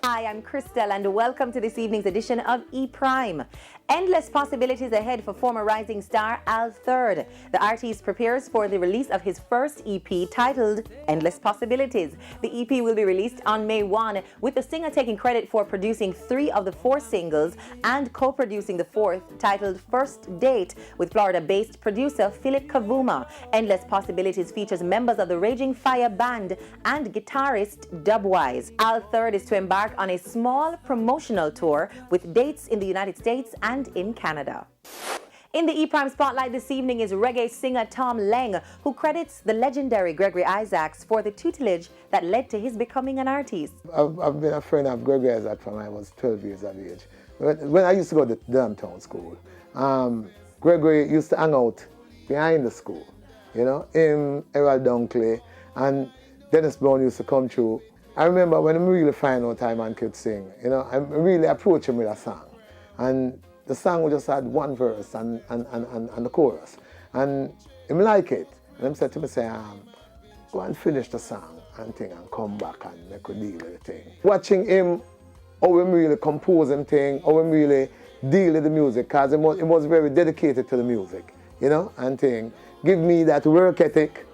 Hi, I'm Crystal and welcome to this evening's edition of E-Prime. Endless possibilities ahead for former rising star Al Third. The artist prepares for the release of his first EP titled Endless Possibilities. The EP will be released on May 1, with the singer taking credit for producing 3 of the 4 singles and co-producing the 4th, titled First Date, with Florida-based producer Philip Kavuma. Endless Possibilities features members of the Raging Fire Band and guitarist Dubwise. Al Third is to embark on a small promotional tour with dates in the United States and in Canada. In the E-Prime Spotlight this evening is reggae singer Tom Lange, who credits the legendary Gregory Isaacs for the tutelage that led to his becoming an artist. I've been a friend of Gregory Isaacs from when I was 12 years of age. When I used to go to downtown school, Gregory used to hang out behind the school, you know, him, Errol Dunkley, and Dennis Brown used to come through. I remember when I really find out how man could sing, you know, I really approached him with a song. And the song just had one verse and the chorus. And him like it. And he said to me, go and finish the song and come back and make a deal with the thing. Watching him, how him really compose him thing, how him really deal with the music, because he was very dedicated to the music, you know, and thing. Give me that work ethic.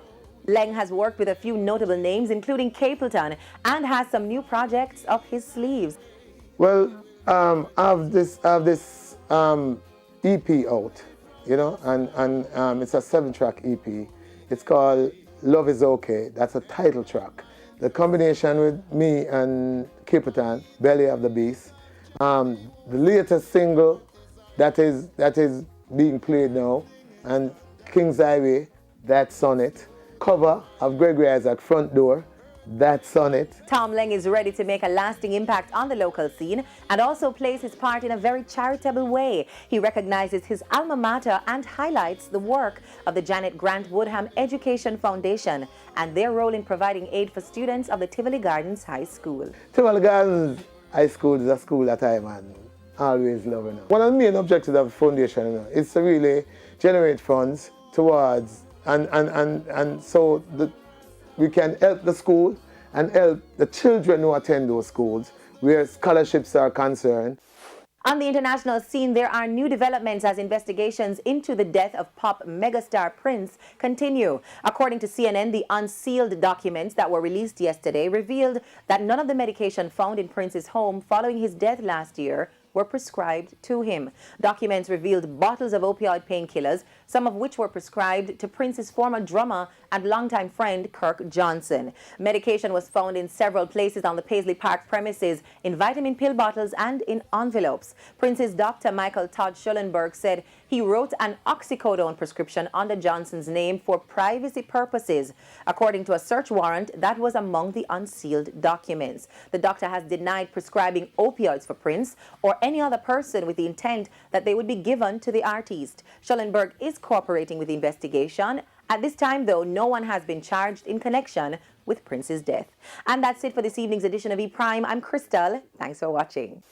Lange has worked with a few notable names, including Capleton, and has some new projects up his sleeves. Well, I have this EP out, you know, and it's a 7-track EP. It's called Love Is Okay. That's a title track. The combination with me and Capleton, Belly of the Beast. The latest single that is being played now, and King's Highway, that's on it. Cover of Gregory Isaac, Front Door, that's on it. Tom Lange is ready to make a lasting impact on the local scene and also plays his part in a very charitable way. He recognizes his alma mater and highlights the work of the Janet Grant Woodham Education Foundation and their role in providing aid for students of the Tivoli Gardens High School. Tivoli Gardens High School is a school that I'm always loving. One of the main objectives of the foundation is to really generate funds towards and so we can help the school and help the children who attend those schools where scholarships are concerned. On the international scene, there are new developments as investigations into the death of pop megastar Prince continue. According to CNN, the unsealed documents that were released yesterday revealed that none of the medication found in Prince's home following his death last year were prescribed to him. Documents revealed bottles of opioid painkillers, some of which were prescribed to Prince's former drummer and longtime friend Kirk Johnson. Medication was found in several places on the Paisley Park premises, in vitamin pill bottles and in envelopes. Prince's doctor, Michael Todd Schellenberg, said he wrote an oxycodone prescription under Johnson's name for privacy purposes. According to a search warrant, that was among the unsealed documents. The doctor has denied prescribing opioids for Prince or any other person with the intent that they would be given to the artist. Schellenberg is cooperating with the investigation. At this time, though, no one has been charged in connection with Prince's death. And that's it for this evening's edition of E-Prime. I'm Crystal. Thanks for watching.